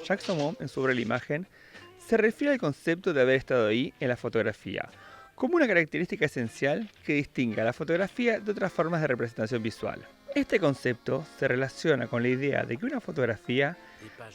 Jacques Saumont, en su obra La imagen, se refiere al concepto de haber estado ahí en la fotografía, como una característica esencial que distingue a la fotografía de otras formas de representación visual. Este concepto se relaciona con la idea de que una fotografía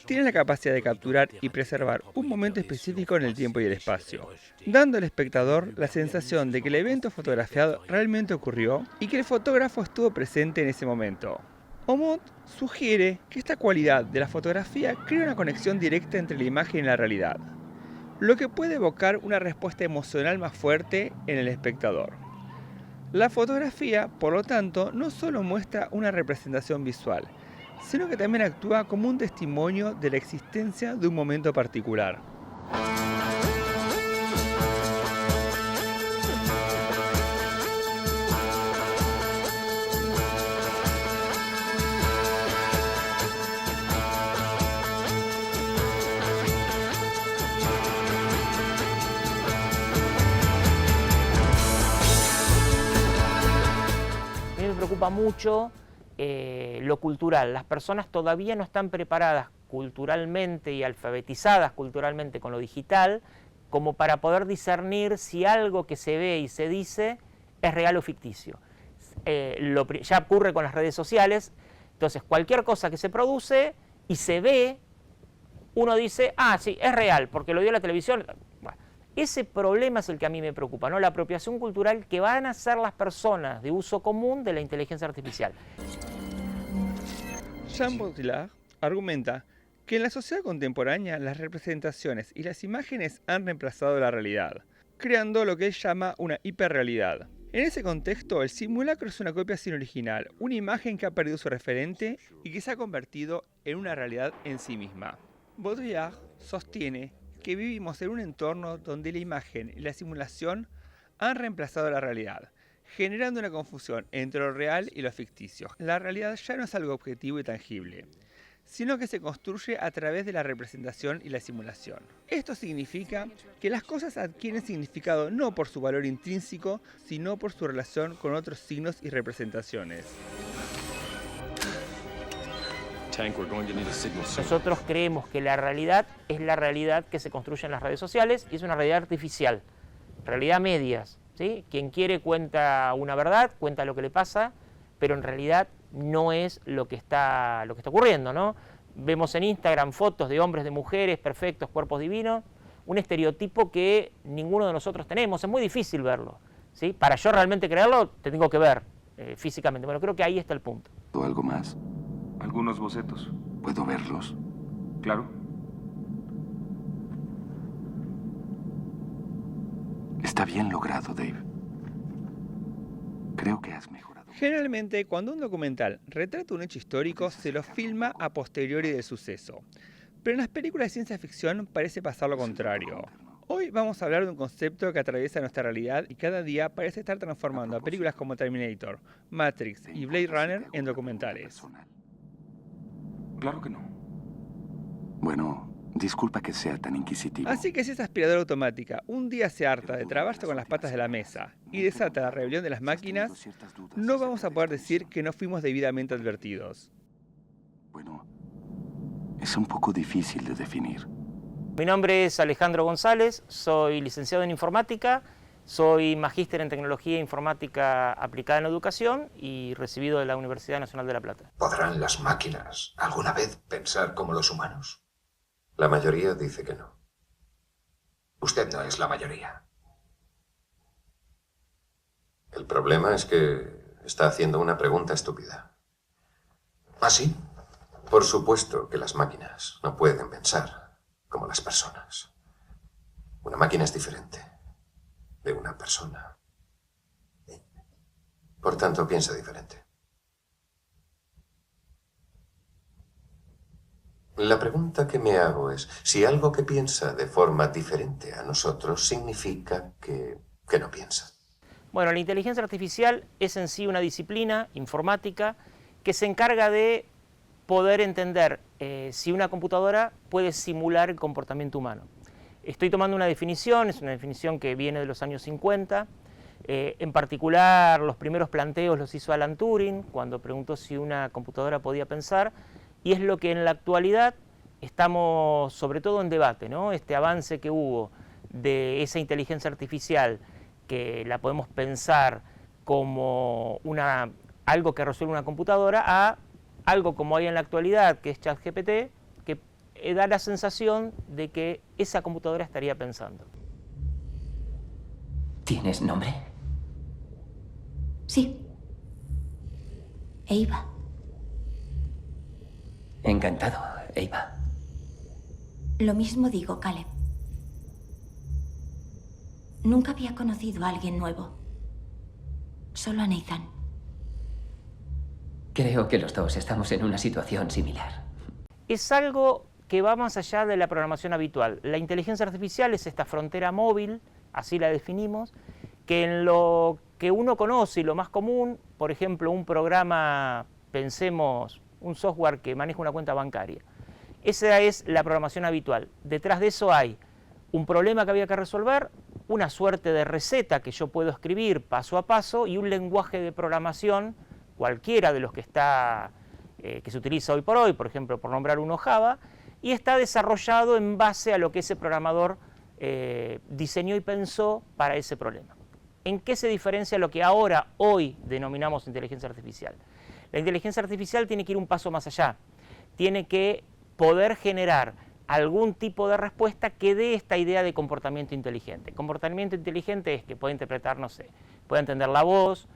tiene la capacidad de capturar y preservar un momento específico en el tiempo y el espacio, dando al espectador la sensación de que el evento fotografiado realmente ocurrió y que el fotógrafo estuvo presente en ese momento. Aumont sugiere que esta cualidad de la fotografía crea una conexión directa entre la imagen y la realidad, lo que puede evocar una respuesta emocional más fuerte en el espectador. La fotografía, por lo tanto, no solo muestra una representación visual, sino que también actúa como un testimonio de la existencia de un momento particular. A mí me preocupa mucho lo cultural. Las personas todavía no están preparadas culturalmente y alfabetizadas culturalmente con lo digital como para poder discernir si algo que se ve y se dice es real o ficticio. Ya ocurre con las redes sociales, entonces cualquier cosa que se produce y se ve, uno dice, ah, sí, es real, porque lo dio la televisión. Bueno, ese problema es el que a mí me preocupa, ¿no? La apropiación cultural que van a hacer las personas de uso común de la inteligencia artificial. Jean Baudrillard argumenta que en la sociedad contemporánea las representaciones y las imágenes han reemplazado la realidad, creando lo que él llama una hiperrealidad. En ese contexto, el simulacro es una copia sin original, una imagen que ha perdido su referente y que se ha convertido en una realidad en sí misma. Baudrillard sostiene que vivimos en un entorno donde la imagen y la simulación han reemplazado la realidad, generando una confusión entre lo real y lo ficticio. La realidad ya no es algo objetivo y tangible, sino que se construye a través de la representación y la simulación. Esto significa que las cosas adquieren significado no por su valor intrínseco, sino por su relación con otros signos y representaciones. Nosotros creemos que la realidad es la realidad que se construye en las redes sociales y es una realidad artificial, realidad medias, ¿sí? Quien quiere cuenta una verdad, cuenta lo que le pasa, pero en realidad no es lo que está ocurriendo, ¿no? Vemos en Instagram fotos de hombres, de mujeres, perfectos, cuerpos divinos, un estereotipo que ninguno de nosotros tenemos, es muy difícil verlo, ¿sí? Para yo realmente creerlo, te tengo que ver físicamente. Bueno, creo que ahí está el punto. ¿Algo más? Algunos bocetos. ¿Puedo verlos? Claro. Está bien logrado, Dave. Creo que has mejorado. Generalmente, cuando un documental retrata un hecho histórico, se lo filma a posteriori del suceso. Pero en las películas de ciencia ficción parece pasar lo contrario. Hoy vamos a hablar de un concepto que atraviesa nuestra realidad y cada día parece estar transformando a películas como Terminator, Matrix y Blade Runner en documentales. Claro que no. Bueno, disculpa que sea tan inquisitivo. Así que si esa aspiradora automática un día se harta de trabarse con las patas de la mesa y desata la rebelión de las máquinas, no vamos a poder decir que no fuimos debidamente advertidos. Bueno, es un poco difícil de definir. Mi nombre es Alejandro González, soy licenciado en informática, soy magíster en tecnología e informática aplicada en educación y recibido de la Universidad Nacional de La Plata. ¿Podrán las máquinas alguna vez pensar como los humanos? La mayoría dice que no. Usted no es la mayoría. El problema es que está haciendo una pregunta estúpida. ¿Ah, sí? Por supuesto que las máquinas no pueden pensar como las personas. Una máquina es diferente de una persona. Por tanto, piensa diferente. La pregunta que me hago es, si algo que piensa de forma diferente a nosotros significa que no piensa. Bueno, la inteligencia artificial es en sí una disciplina informática que se encarga de poder entender si una computadora puede simular el comportamiento humano. Estoy tomando una definición, es una definición que viene de los años 50. En particular, los primeros planteos los hizo Alan Turing, cuando preguntó si una computadora podía pensar, y es lo que en la actualidad estamos sobre todo en debate, ¿no? Este avance que hubo de esa inteligencia artificial, que la podemos pensar como algo que resuelve una computadora, a algo como hay en la actualidad, que es ChatGPT, que da la sensación de que esa computadora estaría pensando. ¿Tienes nombre? Sí. Eva. Encantado, Eva. Lo mismo digo, Caleb. Nunca había conocido a alguien nuevo. Solo a Nathan. Creo que los dos estamos en una situación similar. Es algo que va más allá de la programación habitual. La inteligencia artificial es esta frontera móvil, así la definimos, que en lo que uno conoce y lo más común, por ejemplo, un programa, pensemos, un software que maneja una cuenta bancaria. Esa es la programación habitual. Detrás de eso hay un problema que había que resolver, una suerte de receta que yo puedo escribir paso a paso y un lenguaje de programación, cualquiera de los que se utiliza hoy, por ejemplo, por nombrar uno, Java, y está desarrollado en base a lo que ese programador diseñó y pensó para ese problema. ¿En qué se diferencia lo que hoy denominamos inteligencia artificial? La inteligencia artificial tiene que ir un paso más allá, tiene que poder generar algún tipo de respuesta que dé esta idea de comportamiento inteligente. Comportamiento inteligente es que pueda interpretar, no sé, pueda entender la voz,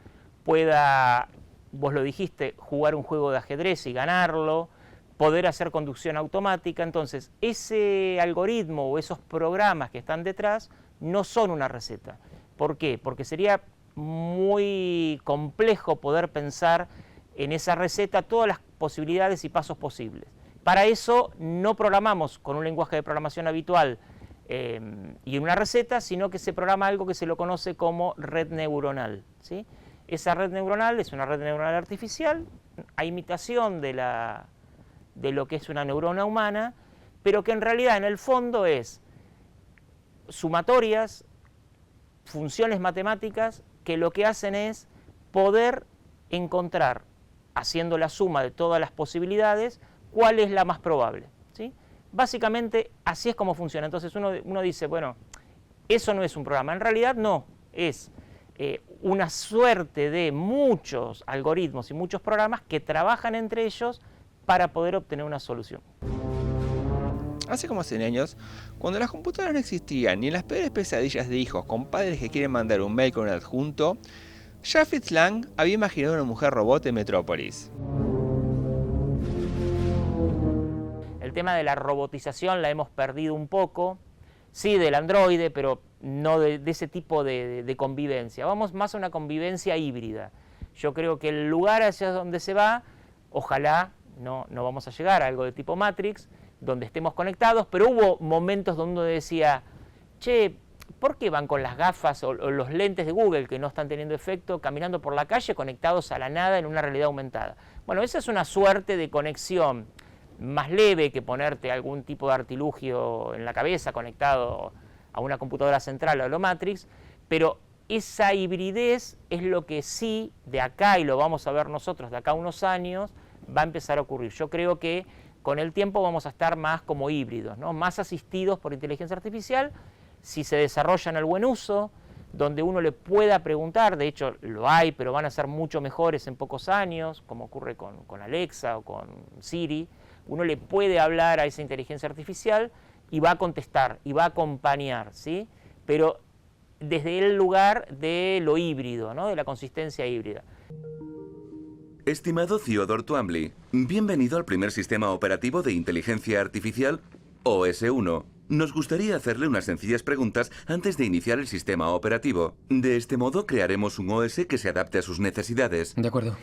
pueda, vos lo dijiste, jugar un juego de ajedrez y ganarlo, poder hacer conducción automática. Entonces, ese algoritmo o esos programas que están detrás no son una receta. ¿Por qué? Porque sería muy complejo poder pensar en esa receta todas las posibilidades y pasos posibles. Para eso no programamos con un lenguaje de programación habitual y en una receta, sino que se programa algo que se lo conoce como red neuronal, ¿sí? Esa red neuronal es una red neuronal artificial, a imitación de lo que es una neurona humana, pero que en realidad en el fondo es sumatorias, funciones matemáticas que lo que hacen es poder encontrar, haciendo la suma de todas las posibilidades, cuál es la más probable, ¿sí? Básicamente así es como funciona. Entonces uno dice, bueno, eso no es un programa. En realidad no, es una suerte de muchos algoritmos y muchos programas que trabajan entre ellos para poder obtener una solución. Hace como 100 años, cuando las computadoras no existían ni en las peores pesadillas de hijos con padres que quieren mandar un mail con un adjunto, ya Fritz Lang había imaginado una mujer robot en Metrópolis. El tema de la robotización la hemos perdido un poco, sí, del androide, pero no de ese tipo de convivencia. Vamos más a una convivencia híbrida. Yo creo que el lugar hacia donde se va, ojalá no vamos a llegar a algo de tipo Matrix, donde estemos conectados, pero hubo momentos donde uno decía, che, ¿por qué van con las gafas o los lentes de Google que no están teniendo efecto caminando por la calle conectados a la nada en una realidad aumentada? Bueno, esa es una suerte de conexión más leve que ponerte algún tipo de artilugio en la cabeza conectado a una computadora central o a lo Matrix, pero esa hibridez es lo que sí, de acá, y lo vamos a ver nosotros de acá a unos años, va a empezar a ocurrir. Yo creo que con el tiempo vamos a estar más como híbridos, ¿no? Más asistidos por inteligencia artificial, si se desarrollan al buen uso, donde uno le pueda preguntar, de hecho lo hay, pero van a ser mucho mejores en pocos años, como ocurre con Alexa o con Siri. Uno le puede hablar a esa inteligencia artificial y va a contestar y va a acompañar, ¿sí? Pero desde el lugar de lo híbrido, ¿no? De la consistencia híbrida. Estimado Theodore Twombly, bienvenido al primer sistema operativo de inteligencia artificial, OS1. Nos gustaría hacerle unas sencillas preguntas antes de iniciar el sistema operativo. De este modo crearemos un OS que se adapte a sus necesidades. De acuerdo.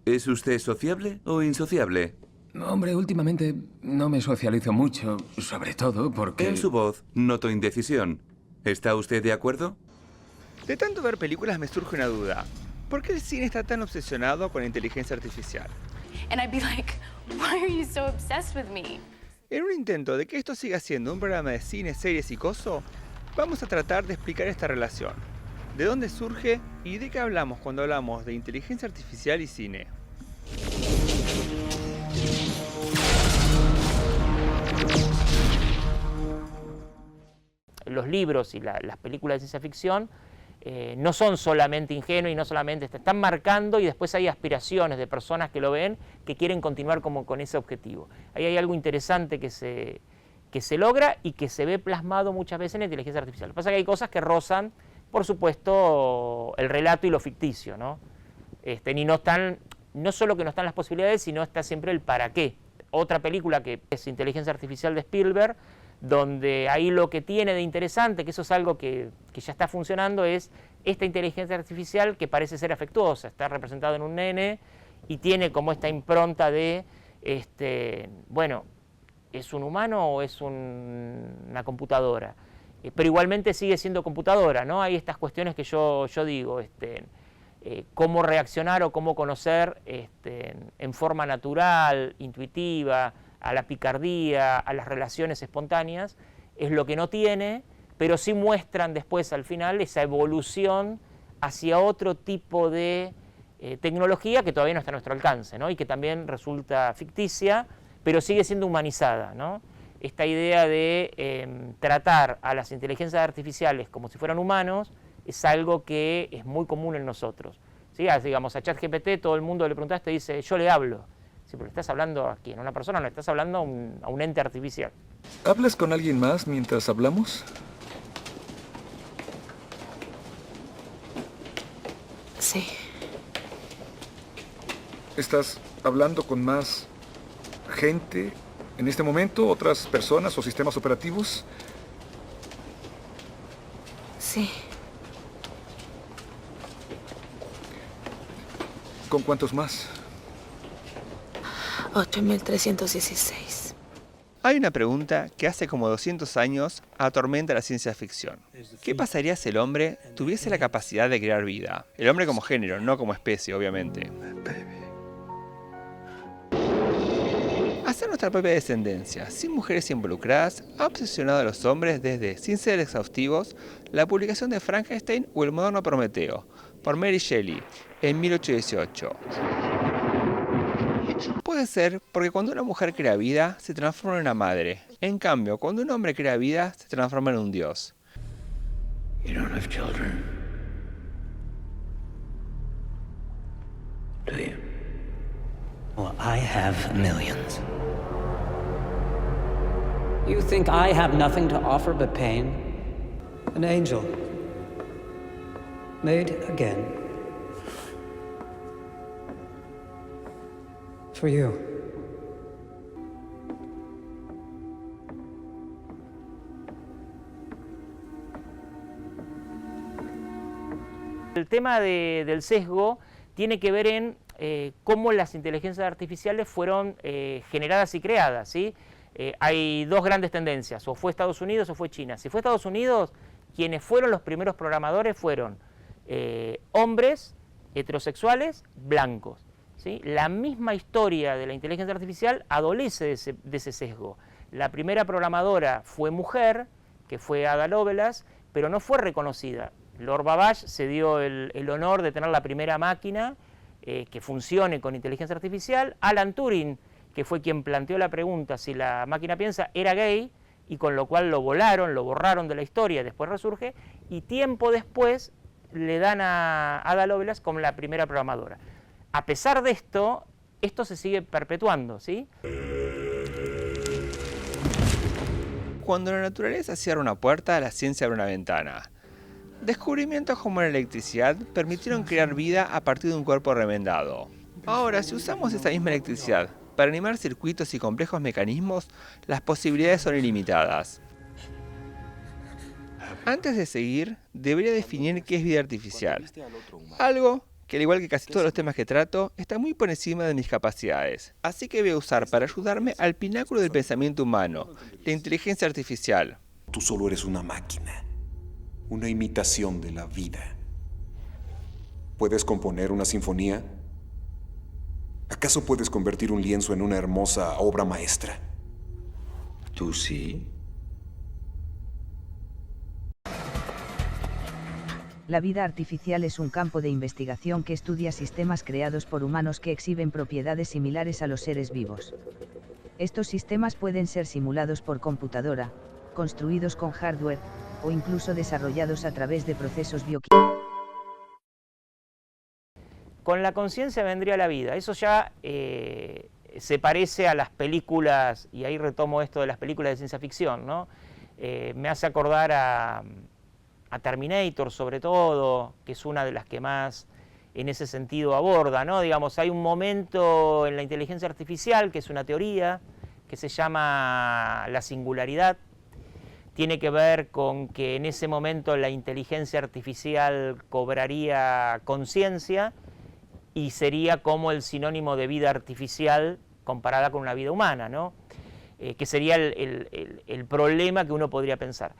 ¿Es usted sociable o insociable? Hombre, últimamente no me socializo mucho, sobre todo porque... En su voz noto indecisión. ¿Está usted de acuerdo? De tanto ver películas me surge una duda. ¿Por qué el cine está tan obsesionado con la inteligencia artificial? And I'd be like, why are you so obsessed with me? En un intento de que esto siga siendo un programa de cine, series y coso, vamos a tratar de explicar esta relación, de dónde surge y de qué hablamos cuando hablamos de inteligencia artificial y cine. los libros y las películas de ciencia ficción no son solamente ingenuos y no solamente están marcando, y después hay aspiraciones de personas que lo ven que quieren continuar como con ese objetivo. Ahí hay algo interesante que se logra y que se ve plasmado muchas veces en la inteligencia artificial. Lo que pasa es que hay cosas que rozan, por supuesto, el relato y lo ficticio, ¿no? Y no solo que no están las posibilidades, sino está siempre el para qué. Otra película que es Inteligencia Artificial de Spielberg, donde ahí lo que tiene de interesante, que eso es algo que ya está funcionando, es esta inteligencia artificial que parece ser afectuosa, está representado en un nene y tiene como esta impronta de, bueno, ¿es un humano o es una computadora? Pero igualmente sigue siendo computadora, ¿no? Hay estas cuestiones que yo digo, cómo reaccionar o cómo conocer en forma natural, intuitiva, a la picardía, a las relaciones espontáneas, es lo que no tiene, pero sí muestran después al final esa evolución hacia otro tipo de tecnología que todavía no está a nuestro alcance, ¿no? Y que también resulta ficticia, pero sigue siendo humanizada, ¿no? Esta idea de tratar a las inteligencias artificiales como si fueran humanos es algo que es muy común en nosotros. ¿Sí? Digamos, a ChatGPT todo el mundo le preguntaste, dice, yo le hablo. Sí, pero le estás hablando a quién, a una persona, no le estás hablando a un ente artificial. ¿Hablas con alguien más mientras hablamos? Sí. ¿Estás hablando con más gente en este momento? ¿Otras personas o sistemas operativos? Sí. ¿Con cuántos más? 8.316. Hay una pregunta que hace como 200 años atormenta la ciencia ficción. ¿Qué pasaría si el hombre tuviese la capacidad de crear vida? El hombre como género, no como especie, obviamente. Hacer nuestra propia descendencia, sin mujeres involucradas, ha obsesionado a los hombres desde, sin ser exhaustivos, la publicación de Frankenstein o el moderno Prometeo, por Mary Shelley, en 1818. Puede ser porque cuando una mujer crea vida, se transforma en una madre. En cambio, cuando un hombre crea vida, se transforma en un dios. You don't have children, do you? Well, I have millions. You think I have nothing to offer but pain? An angel. Made again. For you. El tema del sesgo tiene que ver en cómo las inteligencias artificiales fueron generadas y creadas, ¿sí? Hay dos grandes tendencias, o fue Estados Unidos o fue China. Si fue Estados Unidos, quienes fueron los primeros programadores fueron hombres heterosexuales blancos. ¿Sí? La misma historia de la inteligencia artificial adolece de ese sesgo. La primera programadora fue mujer, que fue Ada Lovelace, pero no fue reconocida. Lord Babbage se dio el honor de tener la primera máquina que funcione con inteligencia artificial. Alan Turing, que fue quien planteó la pregunta si la máquina piensa, era gay, y con lo cual lo borraron de la historia, después resurge, y tiempo después le dan a Ada Lovelace como la primera programadora. A pesar de esto se sigue perpetuando, ¿sí? Cuando la naturaleza cierra una puerta, la ciencia abre una ventana. Descubrimientos como la electricidad permitieron crear vida a partir de un cuerpo remendado. Ahora, si usamos esa misma electricidad para animar circuitos y complejos mecanismos, las posibilidades son ilimitadas. Antes de seguir, debería definir qué es vida artificial. Algo que, al igual que casi todos los temas que trato, está muy por encima de mis capacidades. Así que voy a usar para ayudarme al pináculo del pensamiento humano, la inteligencia artificial. Tú solo eres una máquina, una imitación de la vida. ¿Puedes componer una sinfonía? ¿Acaso puedes convertir un lienzo en una hermosa obra maestra? ¿Tú sí? La vida artificial es un campo de investigación que estudia sistemas creados por humanos que exhiben propiedades similares a los seres vivos. Estos sistemas pueden ser simulados por computadora, construidos con hardware, o incluso desarrollados a través de procesos bioquímicos. Con la conciencia vendría la vida. Eso ya se parece a las películas, y ahí retomo esto de las películas de ciencia ficción, ¿no? Me hace acordar a Terminator, sobre todo, que es una de las que más en ese sentido aborda, ¿no? Digamos, hay un momento en la inteligencia artificial, que es una teoría, que se llama la singularidad. Tiene que ver con que en ese momento la inteligencia artificial cobraría conciencia y sería como el sinónimo de vida artificial comparada con una vida humana, ¿no? Que sería el problema que uno podría pensar.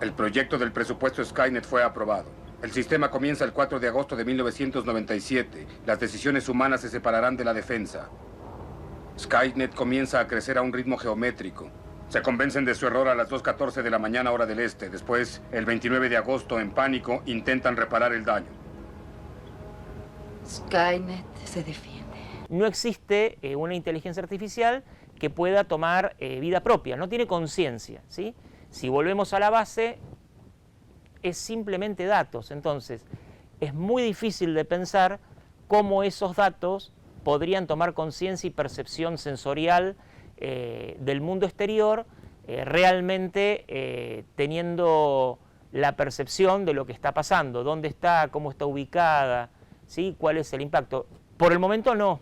El proyecto del presupuesto Skynet fue aprobado. El sistema comienza el 4 de agosto de 1997. Las decisiones humanas se separarán de la defensa. Skynet comienza a crecer a un ritmo geométrico. Se convencen de su error a las 2:14 de la mañana hora del este. Después, el 29 de agosto, en pánico, intentan reparar el daño. Skynet se defiende. No existe una inteligencia artificial que pueda tomar vida propia, no tiene conciencia, ¿sí? Si volvemos a la base, es simplemente datos. Entonces, es muy difícil de pensar cómo esos datos podrían tomar conciencia y percepción sensorial del mundo exterior, realmente teniendo la percepción de lo que está pasando, dónde está, cómo está ubicada, ¿sí? ¿Cuál es el impacto? Por el momento no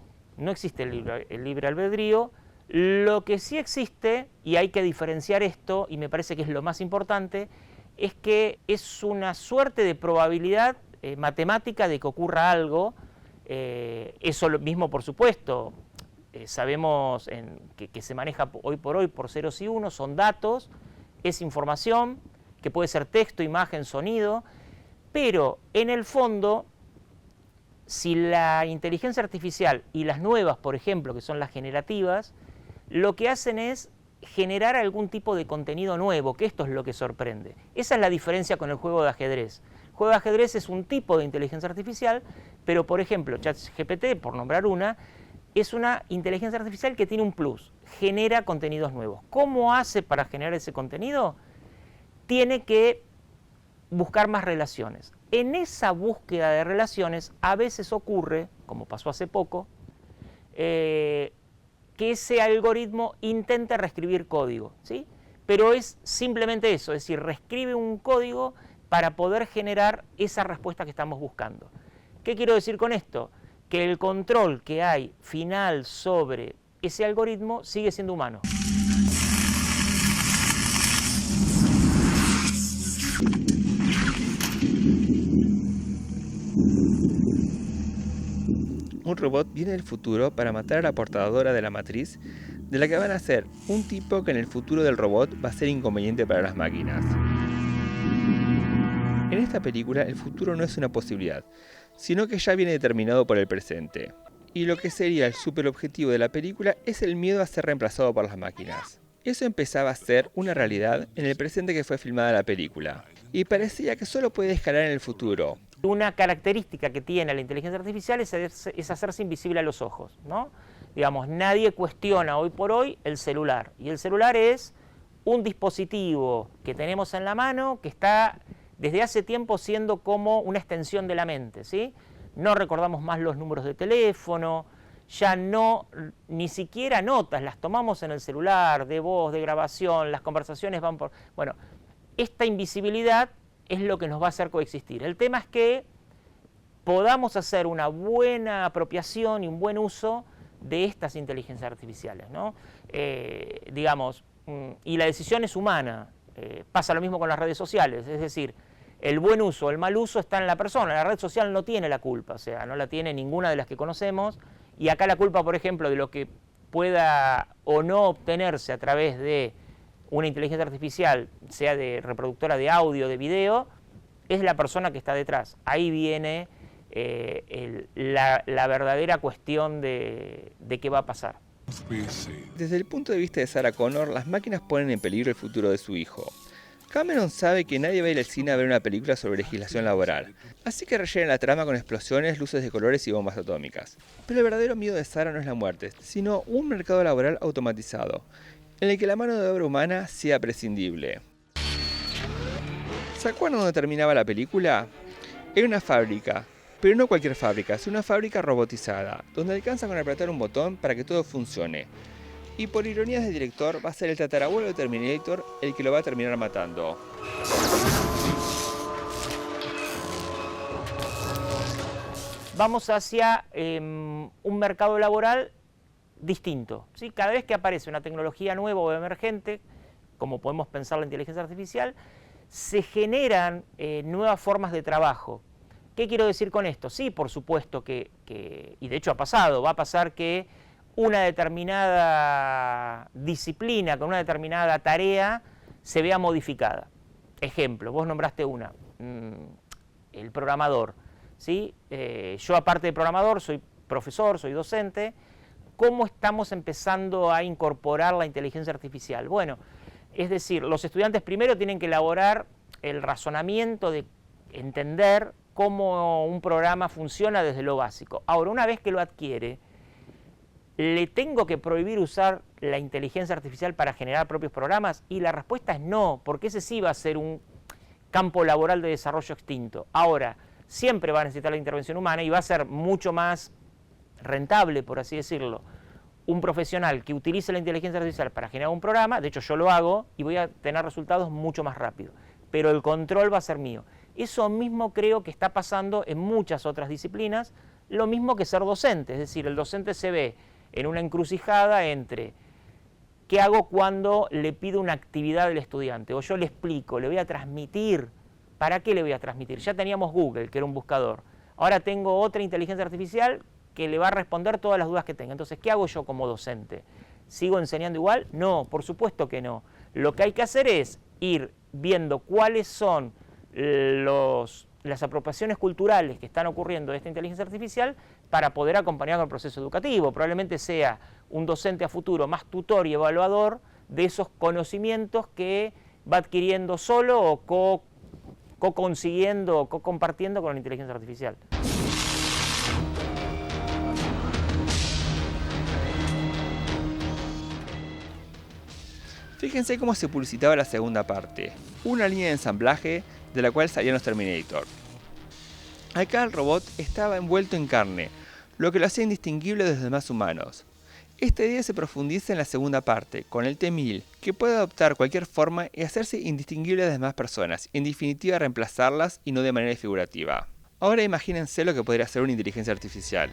existe el libre albedrío. Lo que sí existe, y hay que diferenciar esto, y me parece que es lo más importante, es que es una suerte de probabilidad matemática de que ocurra algo. Eso mismo, por supuesto, sabemos que se maneja hoy por hoy por ceros y unos, son datos, es información, que puede ser texto, imagen, sonido, pero en el fondo, si la inteligencia artificial y las nuevas, por ejemplo, que son las generativas, lo que hacen es generar algún tipo de contenido nuevo, que esto es lo que sorprende. Esa es la diferencia con el juego de ajedrez. El juego de ajedrez es un tipo de inteligencia artificial, pero por ejemplo, ChatGPT, por nombrar una, es una inteligencia artificial que tiene un plus, genera contenidos nuevos. ¿Cómo hace para generar ese contenido? Tiene que buscar más relaciones. En esa búsqueda de relaciones a veces ocurre, como pasó hace poco, que ese algoritmo intenta reescribir código, ¿sí? Pero es simplemente eso, es decir, reescribe un código para poder generar esa respuesta que estamos buscando. ¿Qué quiero decir con esto? Que el control que hay final sobre ese algoritmo sigue siendo humano. Un robot viene del futuro para matar a la portadora de la matriz, de la que van a ser un tipo que en el futuro del robot va a ser inconveniente para las máquinas. En esta película el futuro no es una posibilidad, sino que ya viene determinado por el presente. Y lo que sería el superobjetivo de la película es el miedo a ser reemplazado por las máquinas. Eso empezaba a ser una realidad en el presente que fue filmada la película, y parecía que solo puede escalar en el futuro. Una característica que tiene la inteligencia artificial es hacerse invisible a los ojos, ¿no? Digamos, nadie cuestiona hoy por hoy el celular. Y el celular es un dispositivo que tenemos en la mano que está desde hace tiempo siendo como una extensión de la mente, ¿sí? No recordamos más los números de teléfono, ya no, ni siquiera notas, las tomamos en el celular, de voz, de grabación, las conversaciones van por... Bueno, esta invisibilidad es lo que nos va a hacer coexistir. El tema es que podamos hacer una buena apropiación y un buen uso de estas inteligencias artificiales, ¿no? Digamos, y la decisión es humana. Pasa lo mismo con las redes sociales, es decir, el buen uso, el mal uso está en la persona. La red social no tiene la culpa, o sea, no la tiene ninguna de las que conocemos, y acá la culpa, por ejemplo, de lo que pueda o no obtenerse a través de una inteligencia artificial, sea de reproductora de audio, de video, es la persona que está detrás. Ahí viene la verdadera cuestión de qué va a pasar. Desde el punto de vista de Sarah Connor, las máquinas ponen en peligro el futuro de su hijo. Cameron sabe que nadie va a ir al cine a ver una película sobre legislación laboral, así que rellena la trama con explosiones, luces de colores y bombas atómicas. Pero el verdadero miedo de Sarah no es la muerte, sino un mercado laboral automatizado, en el que la mano de obra humana sea prescindible. ¿Se acuerdan dónde terminaba la película? En una fábrica, pero no cualquier fábrica, sino una fábrica robotizada, donde alcanzan con apretar un botón para que todo funcione. Y por ironías del director, va a ser el tatarabuelo de Terminator el que lo va a terminar matando. Vamos hacia un mercado laboral distinto, ¿sí? Cada vez que aparece una tecnología nueva o emergente, como podemos pensar la inteligencia artificial, se generan nuevas formas de trabajo. ¿Qué quiero decir con esto? Sí, por supuesto que, y de hecho ha pasado, va a pasar que una determinada disciplina, con una determinada tarea, se vea modificada. Ejemplo, vos nombraste una, el programador, ¿sí? Yo, aparte de programador, soy profesor, soy docente. ¿Cómo estamos empezando a incorporar la inteligencia artificial? Bueno, es decir, los estudiantes primero tienen que elaborar el razonamiento de entender cómo un programa funciona desde lo básico. Ahora, una vez que lo adquiere, ¿le tengo que prohibir usar la inteligencia artificial para generar propios programas? Y la respuesta es no, porque ese sí va a ser un campo laboral de desarrollo extinto. Ahora, siempre va a necesitar la intervención humana y va a ser mucho más rentable, por así decirlo, un profesional que utilice la inteligencia artificial para generar un programa. De hecho, yo lo hago y voy a tener resultados mucho más rápido, pero el control va a ser mío. Eso mismo creo que está pasando en muchas otras disciplinas, lo mismo que ser docente, es decir, el docente se ve en una encrucijada entre qué hago cuando le pido una actividad al estudiante, o yo le explico, le voy a transmitir. ¿Para qué le voy a transmitir? Ya teníamos Google, que era un buscador. Ahora tengo otra inteligencia artificial que le va a responder todas las dudas que tenga. Entonces, ¿qué hago yo como docente? ¿Sigo enseñando igual? No, por supuesto que no. Lo que hay que hacer es ir viendo cuáles son las apropiaciones culturales que están ocurriendo de esta inteligencia artificial para poder acompañar con el proceso educativo. Probablemente sea un docente a futuro más tutor y evaluador de esos conocimientos que va adquiriendo solo o co-consiguiendo o co-compartiendo con la inteligencia artificial. Fíjense cómo se publicitaba la segunda parte, una línea de ensamblaje de la cual salían los Terminator. Acá el robot estaba envuelto en carne, lo que lo hacía indistinguible de los demás humanos. Esta idea se profundiza en la segunda parte, con el T-1000, que puede adoptar cualquier forma y hacerse indistinguible de las demás personas, en definitiva reemplazarlas y no de manera figurativa. Ahora imagínense lo que podría hacer una inteligencia artificial.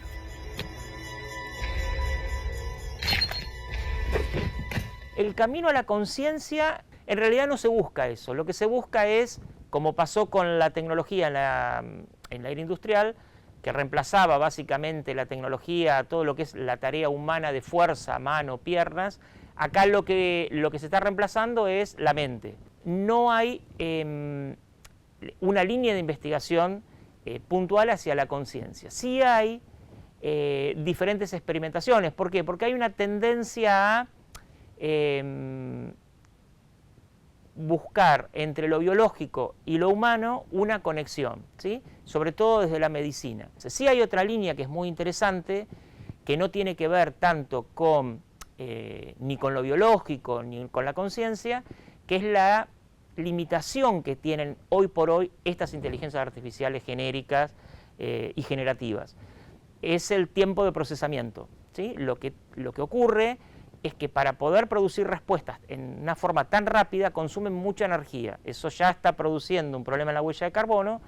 El camino a la conciencia, en realidad no se busca eso, lo que se busca es, como pasó con la tecnología en la era industrial, que reemplazaba básicamente la tecnología, todo lo que es la tarea humana de fuerza, mano, piernas. Acá lo que se está reemplazando es la mente. No hay una línea de investigación puntual hacia la conciencia. Sí hay diferentes experimentaciones. ¿Por qué? Porque hay una tendencia a buscar entre lo biológico y lo humano una conexión, ¿sí? Sobre todo desde la medicina. Sí hay otra línea que es muy interesante, que no tiene que ver tanto con ni con lo biológico ni con la conciencia, que es la limitación que tienen hoy por hoy estas inteligencias artificiales genéricas y generativas. Es el tiempo de procesamiento, ¿sí? Lo que ocurre es que para poder producir respuestas en una forma tan rápida consumen mucha energía. Eso ya está produciendo un problema en la huella de carbono,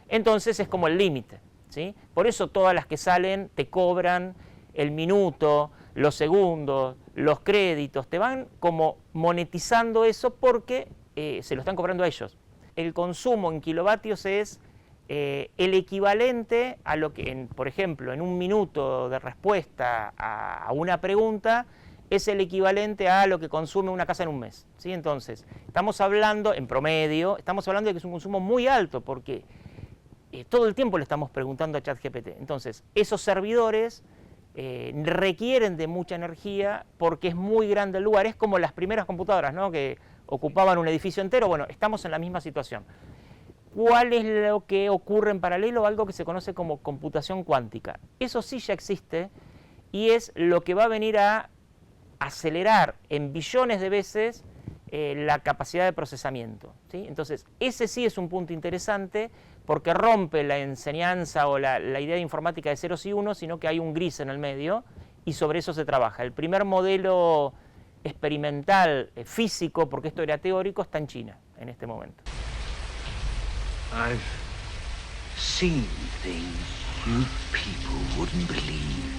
entonces es como el límite, ¿sí? Por eso todas las que salen te cobran el minuto, los segundos, los créditos, te van como monetizando eso porque se lo están cobrando a ellos. El consumo en kilovatios es el equivalente a lo que, por ejemplo, en un minuto de respuesta a una pregunta, es el equivalente a lo que consume una casa en un mes, ¿sí? Entonces, estamos hablando, en promedio, estamos hablando de que es un consumo muy alto, porque todo el tiempo le estamos preguntando a ChatGPT. Entonces, esos servidores requieren de mucha energía porque es muy grande el lugar. Es como las primeras computadoras, ¿no?, que ocupaban un edificio entero. Bueno, estamos en la misma situación. ¿Cuál es lo que ocurre en paralelo? Algo que se conoce como computación cuántica. Eso sí ya existe y es lo que va a venir a acelerar en billones de veces la capacidad de procesamiento, ¿sí? Entonces, ese sí es un punto interesante porque rompe la enseñanza o la idea de informática de ceros y unos, sino que hay un gris en el medio y sobre eso se trabaja. El primer modelo experimental físico, porque esto era teórico, está en China en este momento. I've seen things you people wouldn't believe.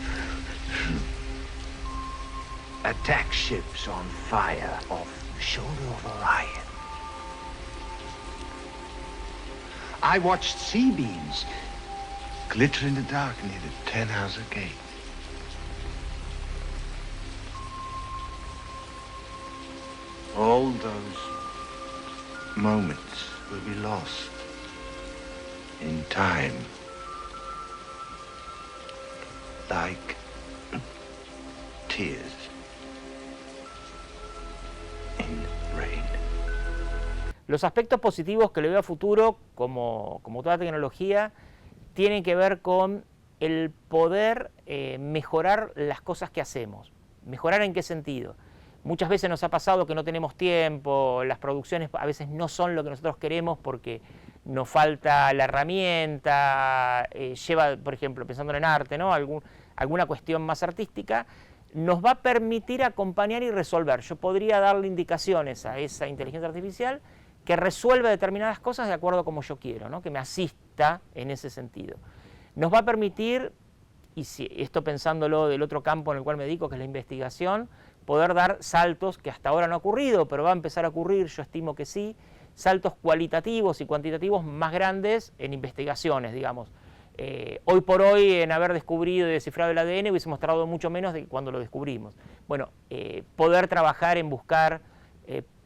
Attack ships on fire off the shoulder of Orion. I watched sea beams glitter in the dark near the Tannhauser Gate. All those moments will be lost in time, like tears in rain. Los aspectos positivos que le veo a futuro, como toda tecnología, tienen que ver con el poder mejorar las cosas que hacemos. ¿Mejorar en qué sentido? Muchas veces nos ha pasado que no tenemos tiempo, las producciones a veces no son lo que nosotros queremos porque nos falta la herramienta, lleva, por ejemplo, pensando en arte, ¿no? Alguna cuestión más artística, nos va a permitir acompañar y resolver. Yo podría darle indicaciones a esa inteligencia artificial que resuelva determinadas cosas de acuerdo a como yo quiero, ¿no? Que me asista en ese sentido. Nos va a permitir, y si esto pensándolo del otro campo en el cual me dedico, que es la investigación, poder dar saltos que hasta ahora no ha ocurrido, pero va a empezar a ocurrir, yo estimo que sí, saltos cualitativos y cuantitativos más grandes en investigaciones, digamos. Hoy por hoy, en haber descubrido y descifrado el ADN, hubiésemos tardado mucho menos de cuando lo descubrimos. Bueno, poder trabajar en buscar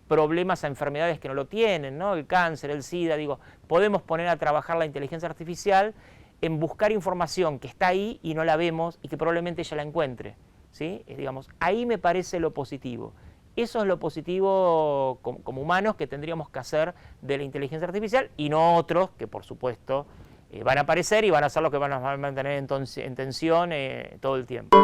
problemas a enfermedades que no lo tienen, ¿no? El cáncer, el SIDA, digo, podemos poner a trabajar la inteligencia artificial en buscar información que está ahí y no la vemos y que probablemente ella la encuentre, ¿sí? Digamos, ahí me parece lo positivo. Eso es lo positivo como humanos que tendríamos que hacer de la inteligencia artificial y no otros que, por supuesto, van a aparecer y van a ser los que van a mantener en tensión todo el tiempo.